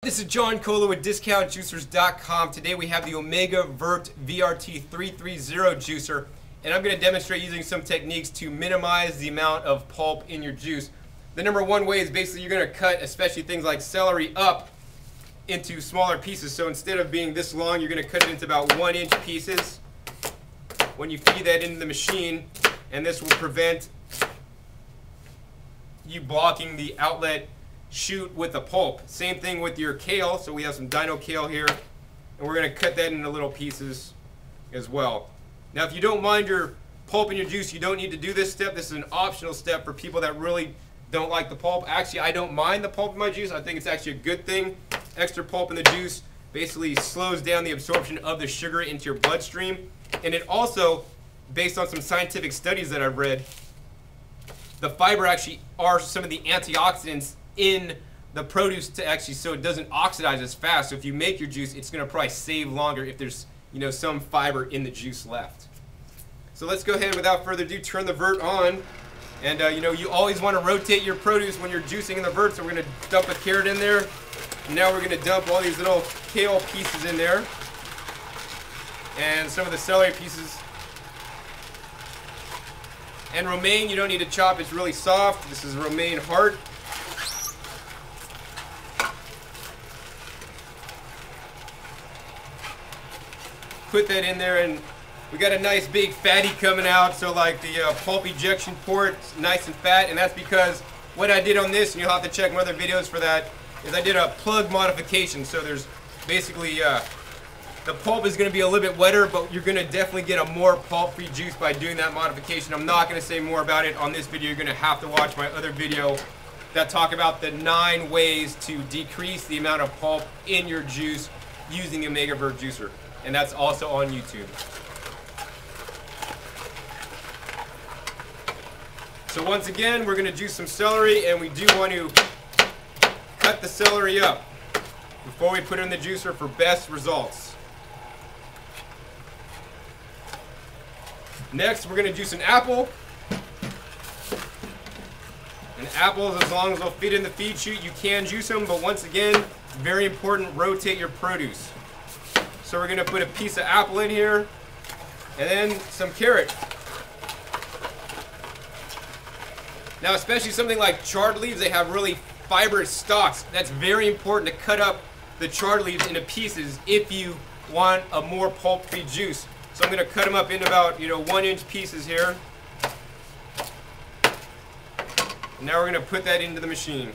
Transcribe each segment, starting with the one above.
This is John Kohler with DiscountJuicers.com. Today we have the Omega VRT330 juicer, and I'm going to demonstrate using some techniques to minimize the amount of pulp in your juice. The number one way is basically you're going to cut, especially things like celery, up into smaller pieces. So instead of being this long, you're going to cut it into about 1-inch pieces when you feed that into the machine, and this will prevent you blocking the outlet chute with the pulp. Same thing with your kale. So we have some dino kale here, and we're going to cut that into little pieces as well. Now, if you don't mind your pulp in your juice, you don't need to do this step. This is an optional step for people that really don't like the pulp. Actually, I don't mind the pulp in my juice. I think it's actually a good thing. Extra pulp in the juice basically slows down the absorption of the sugar into your bloodstream, and it also, based on some scientific studies that I've read, the fiber actually are some of the antioxidants in the produce to actually, so it doesn't oxidize as fast. So if you make your juice, it's going to probably save longer if there's some fiber in the juice left. So let's go ahead, without further ado, turn the vert on. And you always want to rotate your produce when you're juicing in the vert. So we're going to dump a carrot in there. And now we're going to dump all these little kale pieces in there, and some of the celery pieces. And romaine, you don't need to chop. It's really soft. This is romaine heart. Put that in there, and we got a nice big fatty coming out. So like the pulp ejection port, nice and fat, and that's because what I did on this, and you'll have to check my other videos for that, is I did a plug modification. So there's basically the pulp is going to be a little bit wetter, but you're going to definitely get a more pulp-free juice by doing that modification. I'm not going to say more about it on this video. You're going to have to watch my other video that talk about the 9 ways to decrease the amount of pulp in your juice using the Omega Vert juicer. And that's also on YouTube. So once again, we're going to juice some celery, and we do want to cut the celery up before we put it in the juicer for best results. Next, we're going to juice an apple. And apples, as long as they'll fit in the feed chute, you can juice them, but once again, very important, rotate your produce. So we're going to put a piece of apple in here, and then some carrot. Now, especially something like chard leaves, they have really fibrous stalks. That's very important to cut up the chard leaves into pieces if you want a more pulp-free juice. So I'm going to cut them up into about 1-inch pieces here. And now we're going to put that into the machine.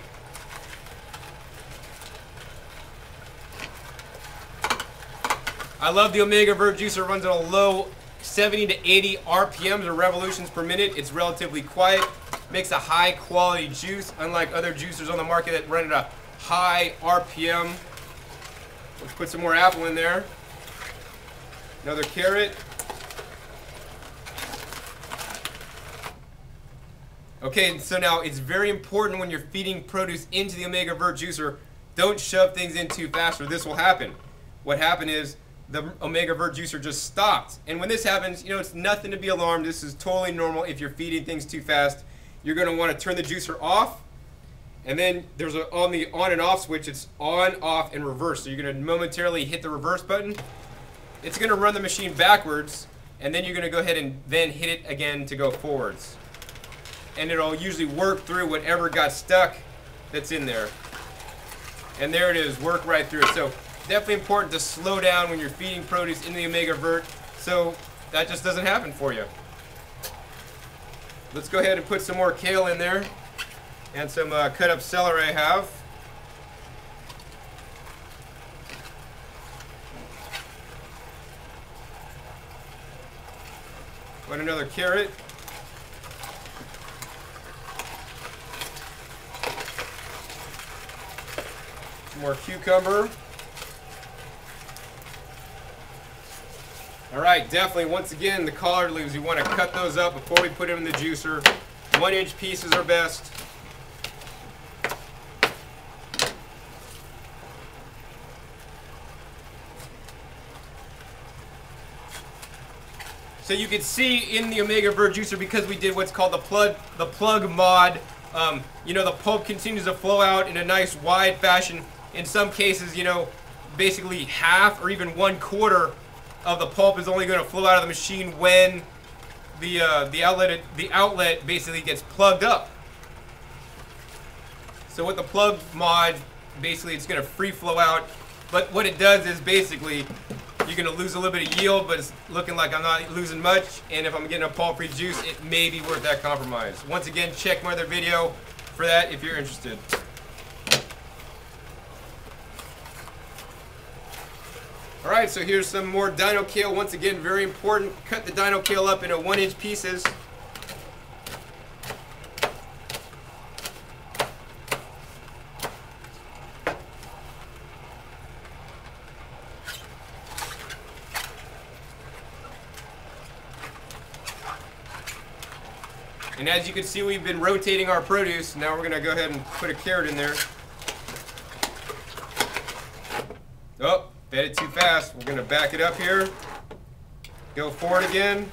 I love the Omega Vert juicer. It runs at a low 70 to 80 RPMs or revolutions per minute. It's relatively quiet. Makes a high quality juice, unlike other juicers on the market that run at a high RPM. Let's put some more apple in there. Another carrot. Okay, so now it's very important when you're feeding produce into the Omega Vert juicer, don't shove things in too fast or this will happen. What happened is the Omega Vert juicer just stopped. And when this happens, it's nothing to be alarmed. This is totally normal. If you're feeding things too fast, you're going to want to turn the juicer off. And then there's on the on and off switch, it's on, off, and reverse. So you're going to momentarily hit the reverse button. It's going to run the machine backwards, and then you're going to go ahead and then hit it again to go forwards. And it'll usually work through whatever got stuck that's in there. And there it is, work right through it. So definitely important to slow down when you're feeding produce in the Omega Vert, so that just doesn't happen for you. Let's go ahead and put some more kale in there, and some cut up celery I have. Put another carrot. Some more cucumber. Alright, definitely, once again, the collard leaves, you want to cut those up before we put them in the juicer. 1-inch pieces are best. So you can see in the Omega Vert juicer, because we did what's called the plug mod, the pulp continues to flow out in a nice wide fashion in some cases, you know, basically half or even 1/4 of the pulp is only going to flow out of the machine when the outlet basically gets plugged up. So with the plug mod, basically it's going to free flow out. But what it does is basically you're going to lose a little bit of yield, but it's looking like I'm not losing much. And if I'm getting a pulp-free juice, it may be worth that compromise. Once again, check my other video for that if you're interested. Alright, so here's some more dino kale. Once again, very important. Cut the dino kale up into 1-inch pieces. And as you can see, we've been rotating our produce. Now we're going to go ahead and put a carrot in there. Oh, fed it too fast. We're going to back it up here. Go forward again.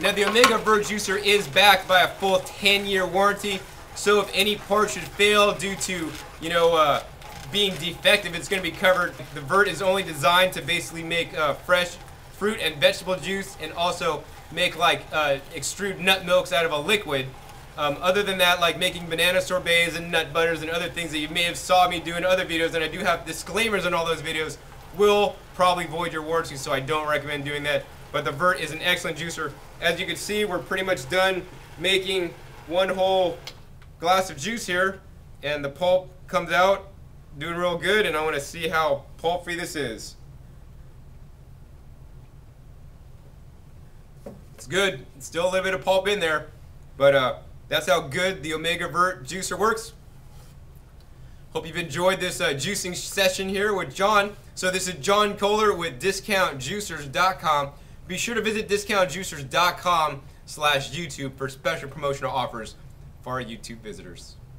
Now the Omega Vert Juicer is backed by a full 10-year warranty. So if any part should fail due to, you know, being defective, it's going to be covered. The Vert is only designed to basically make fresh fruit and vegetable juice, and also make like extrude nut milks out of a liquid. Other than that, like making banana sorbets and nut butters and other things that you may have saw me do in other videos, and I do have disclaimers on all those videos, will probably void your warranty, so I don't recommend doing that. But the Vert is an excellent juicer. As you can see, we're pretty much done making one whole glass of juice here, and the pulp comes out doing real good, and I want to see how pulp-free this is. It's good. It's still a little bit of pulp in there, but that's how good the Omega Vert Juicer works. Hope you've enjoyed this juicing session here with John. So this is John Kohler with DiscountJuicers.com. Be sure to visit DiscountJuicers.com/YouTube for special promotional offers for our YouTube visitors.